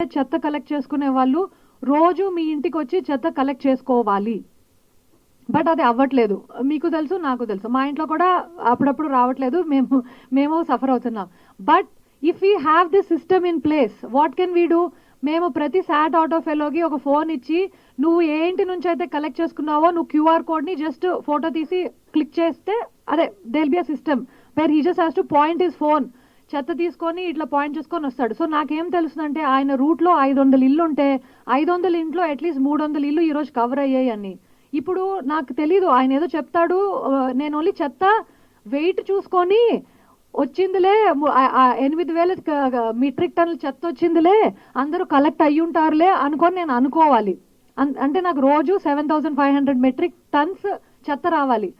చెత్త కలెక్ట్ చేసుకునే వాళ్ళు రోజు మీ ఇంటికి వచ్చి చెత్త కలెక్ట్ చేసుకోవాలి. బట్ అది అవ్వట్లేదు. మీకు తెలుసు, నాకు తెలుసు. మా ఇంట్లో కూడా అప్పుడప్పుడు రావట్లేదు. మేము సఫర్ అవుతున్నాం. But if we have this system in place, what can we do? మేము ప్రతి శాట్ ఆటో ఫెలోకి ఒక ఫోన్ ఇచ్చి, నువ్వు ఏ ఇంటి నుంచి అయితే కలెక్ట్ చేసుకున్నావో నువ్వు క్యూఆర్ కోడ్ని జస్ట్ ఫోటో తీసి క్లిక్ చేస్తే అదే they'll be a system where he just has to point his phone, చెత్త తీసుకొని ఇట్లా పాయింట్ చేసుకొని వస్తాడు. సో నాకేం తెలుస్తుందంటే ఆయన రూట్లో 500 ఇల్లు ఉంటే 500 ఇంట్లో అట్లీస్ట్ 300 ఇల్లు ఈరోజు కవర్ అయ్యాయి అని. ఇప్పుడు నాకు తెలీదు, ఆయన ఏదో చెప్తాడు, నేను ఓన్లీ చెత్త వెయిట్ చూసుకొని వచ్చిందిలే 8,000 మెట్రిక్ టన్నుల చెత్త వచ్చిందిలే, అందరూ కలెక్ట్ అయ్యి ఉంటారులే అనుకొని నేను అనుకోవాలి. అంటే నాకు రోజు 7,500 మెట్రిక్ టన్స్ చెత్త రావాలి.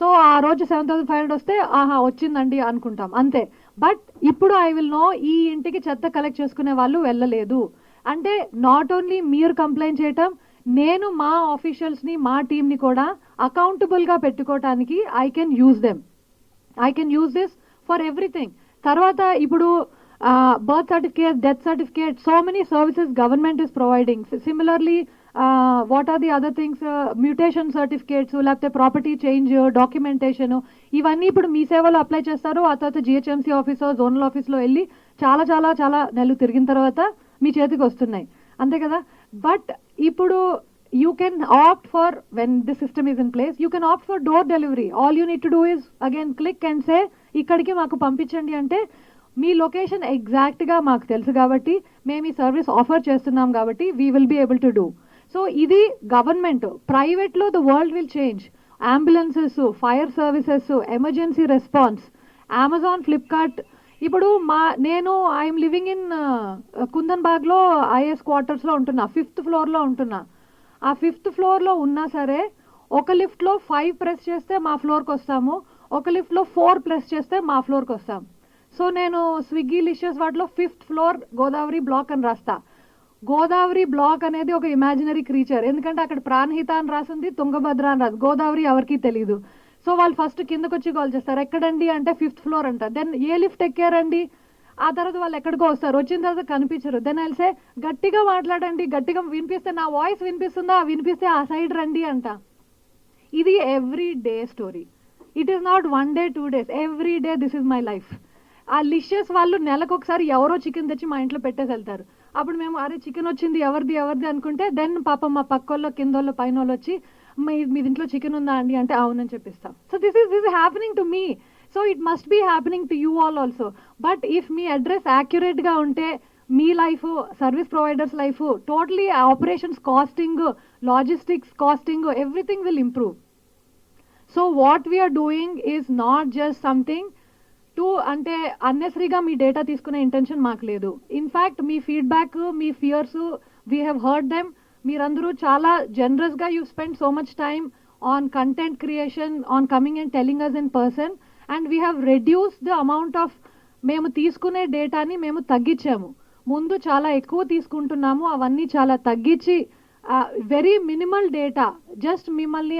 సో ఆ రోజు 7,500 వస్తే ఆహా వచ్చిందండి అనుకుంటాం అంతే. బట్ ఇప్పుడు ఐ విల్ నో ఈ ఇంటికి చెత్త కలెక్ట్ చేసుకునే వాళ్ళు వెళ్ళలేదు అంటే నాట్ ఓన్లీ మీరు కంప్లైంట్ చేయటం, నేను మా ఆఫీషియల్స్ని మా టీమ్ని కూడా అకౌంటబుల్గా పెట్టుకోవటానికి I can use this for everything. తర్వాత ఇప్పుడు birth certificate, death certificate, so many services government is providing. Similarly what are the other things, mutation certificates, లేకపోతే ప్రాపర్టీ చేంజ్ డాక్యుమెంటేషన్, ఇవన్నీ ఇప్పుడు మీ సేవలో అప్లై చేస్తారు. ఆ తర్వాత జిహెచ్ఎంసీ ఆఫీసో జోనల్ ఆఫీస్లో వెళ్ళి చాలా చాలా చాలా నెలలు తిరిగిన తర్వాత మీ చేతికి వస్తున్నాయి, అంతే కదా. బట్ ఇప్పుడు you can opt for, when the system is in place, you can opt for door delivery. All you need to do is again click and say ikkadiki maaku pampinchandi ante me location ఎగ్జాక్ట్గా మాకు తెలుసు కాబట్టి మేము ఈ service offer చేస్తున్నాం కాబట్టి we will be able to do. So ఇది government. ప్రైవేట్లో the world will change. Ambulances, fire services, emergency response, Amazon, Flipkart. ఇప్పుడు నేను ఐఎమ్ లివింగ్ ఇన్ కుందన్ బాగ్లో ఐఎస్ క్వార్టర్స్లో ఉంటున్నా, 5th ఫ్లోర్లో ఉంటున్నా. ఆ 5th ఫ్లోర్లో ఉన్నా సరే ఒక లిఫ్ట్లో 5 ప్రెస్ చేస్తే మా ఫ్లోర్కి వస్తాము, ఒక లిఫ్ట్లో 4 ప్రెస్ చేస్తే మా ఫ్లోర్కి వస్తాం. సో నేను స్విగ్గీ లిషియస్ వాటిలో 5th ఫ్లోర్ గోదావరి బ్లాక్ అని రాస్తా. గోదావరి బ్లాక్ అనేది ఒక ఇమాజినరీ క్రీచర్, ఎందుకంటే అక్కడ ప్రాణహిత అని రాసింది, తుంగభద్ర అని రాదు, గోదావరి ఎవరికి తెలీదు. సో వాళ్ళు ఫస్ట్ కిందకు వచ్చి కాల్ చేస్తారు, ఎక్కడండి అంటే 5th ఫ్లోర్ అంట. దెన్ ఏ లిఫ్ట్ ఎక్కారండి, ఆ తర్వాత వాళ్ళు ఎక్కడికో వస్తారు, వచ్చిన తర్వాత కనిపించరు. దెన్ ఐల్సే గట్టిగా మాట్లాడండి, గట్టిగా వినిపిస్తే, నా వాయిస్ వినిపిస్తుందా, వినిపిస్తే ఆ సైడ్ రండి అంట. ఇది every day story. It is not 1 day 2 days, every day this is my life. ఆ లిషియస్ వాళ్ళు నెలకు ఒకసారి ఎవరో చికెన్ తెచ్చి మా ఇంట్లో పెట్టేసి వెళ్తారు. అప్పుడు మేము అరే చికెన్ వచ్చింది ఎవరిది అనుకుంటే దెన్ పాపం మా పక్కోళ్ళు, కిందోళ్ళు, పైన వచ్చి మీ ఇంట్లో చికెన్ ఉందా అండి అంటే అవునని చెప్పిస్తాం. So this is happening to me. So it must be happening to you all also. But if మీ అడ్రస్ యాక్యురేట్గా ఉంటే మీ life, service providers life, totally operations costing, logistics costing, everything will improve. So what we are doing is not just something to అంటే అన్నెసరీగా మీ data తీసుకునే intention మాకు లేదు. ఇన్ఫ్యాక్ట్ మీ ఫీడ్బ్యాక్, మీ fears, we have heard them. మీరందరూ చాలా జనరస్గా you spend so much time on content creation, on coming and telling us in person, and we have reduce the amount of మేము తీసుకునే డేటాని మేము తగ్గించాము. ముందు చాలా ఎక్కువ తీసుకుంటున్నాము, అవన్నీ చాలా తగ్గించి వెరీ మినిమల్ డేటా, జస్ట్ మిమ్మల్ని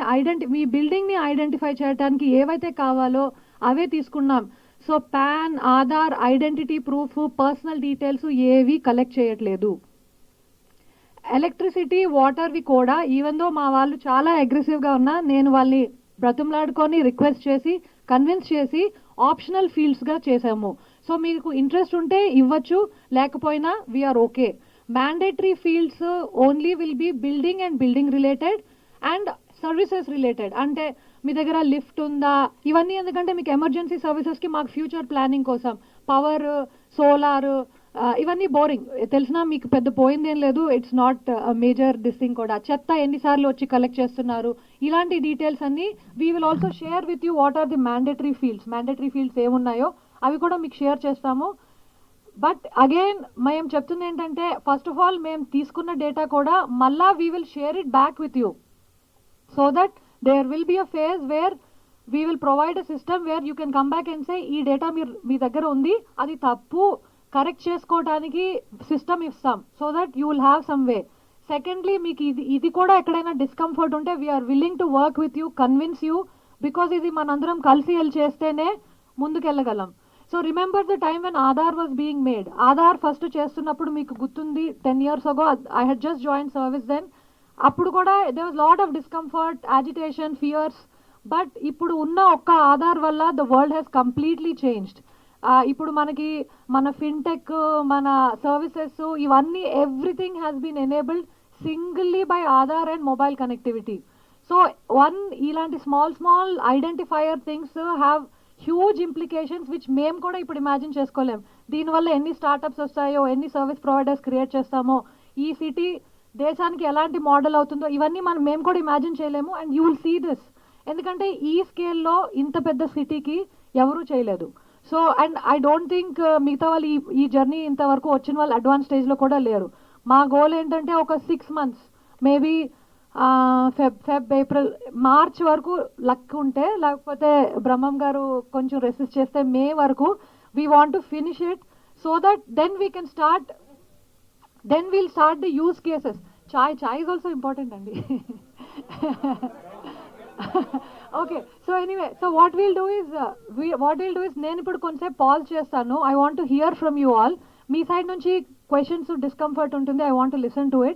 మీ బిల్డింగ్ని ఐడెంటిఫై చేయడానికి ఏవైతే కావాలో అవే తీసుకున్నాం. So pan, Aadhaar, identity proof, personal details ఏవి కలెక్ట్ చేయట్లేదు. ఎలక్ట్రిసిటీ, వాటర్వి కూడా ఈవెన్ దో మా వాళ్ళు చాలా అగ్రెసివ్గా ఉన్నా నేను వాళ్ళని బ్రతిమలాడుకొని రిక్వెస్ట్ చేసి కన్విన్స్ చేసి ఆప్షనల్ ఫీల్డ్స్గా చేసాము. సో మీకు ఇంట్రెస్ట్ ఉంటే ఇవ్వచ్చు, లేకపోయినా we are okay. Mandatory fields only will be building and building related and services related. అంటే మీ దగ్గర లిఫ్ట్ ఉందా, ఇవన్నీ ఎందుకంటే మీకు ఎమర్జెన్సీ సర్వీసెస్కి మాకు ఫ్యూచర్ ప్లానింగ్ కోసం పవర్, సోలార్, ఇవన్నీ బోరింగ్ తెలిసినా మీకు పెద్ద పోయిందేం లేదు. It's not major this thing కూడా. చెత్త ఎన్నిసార్లు వచ్చి కలెక్ట్ చేస్తున్నారు, ఇలాంటి డీటెయిల్స్ అన్ని we will also share with you. What are the mandatory fields ఏమున్నాయో అవి కూడా మీకు షేర్ చేస్తాము. బట్ అగైన్ మేము చెప్తుంది ఏంటంటే, ఫస్ట్ ఆఫ్ ఆల్ మేము తీసుకున్న డేటా కూడా మళ్ళా we will share it back with you, so that there will be a phase where we will provide a system where you can come back and say ఈ data మీ దగ్గర ఉంది, అది తప్పు, కరెక్ట్ చేసుకోవడానికి సిస్టమ్ ఇస్తాం, so that you will have some way. Secondly మీకు ఇది కూడా ఎక్కడైనా డిస్కంఫర్ట్ ఉంటే we are willing to work with you, convince you, because ఇది మనందరం కలిసి చేస్తేనే ముందుకెళ్ళగలం. So remember the time when Aadhaar was being made. Aadhaar first చేస్తున్నప్పుడు మీకు గుర్తుంది 10 years ago, I had just join service then. అప్పుడు కూడా there was lot of discomfort, agitation, fears. But ఇప్పుడు ఉన్న ఒక్క ఆధార్ వల్ల the world has completely changed. ఇప్పుడు మనకి మన ఫిన్టెక్, మన సర్వీసెస్, ఇవన్నీ everything has been enabled singly by Aadhaar and mobile connectivity. So ఇలాంటి small identifier things have huge implications which మేము కూడా ఇప్పుడు ఇమాజిన్ చేసుకోలేం. దీనివల్ల ఎన్ని స్టార్టప్స్ వస్తాయో, ఎన్ని సర్వీస్ ప్రొవైడర్స్ క్రియేట్ చేస్తామో, ఈ సిటీ దేశానికి ఎలాంటి మోడల్ అవుతుందో, ఇవన్నీ మేము కూడా ఇమాజిన్ చేయలేము. And you will see this, ఎందుకంటే ఈ స్కేల్లో ఇంత పెద్ద సిటీకి ఎవరూ చేయలేదు. So and I don't think మిగతా వాళ్ళు ఈ జర్నీ ఇంతవరకు వచ్చిన వాళ్ళు అడ్వాన్స్ స్టేజ్లో కూడా లేరు. మా గోల్ ఏంటంటే ఒక 6 months, మేబీ ఏప్రిల్, మార్చ్ వరకు లక్ ఉంటే, లేకపోతే బ్రహ్మం గారు కొంచెం రెసిస్ట్ చేస్తే మే వరకు we want to finish it. So that then we can start, then we'll start the use cases. Chai is also important, Andy. Okay, so anyway, so what we'll do is నేను ఇప్పుడు కొంచెం pause చేస్తాను. I want to hear from you all. Me side నుంచి questions, discomfort ఉంటుంది, I want to listen to it.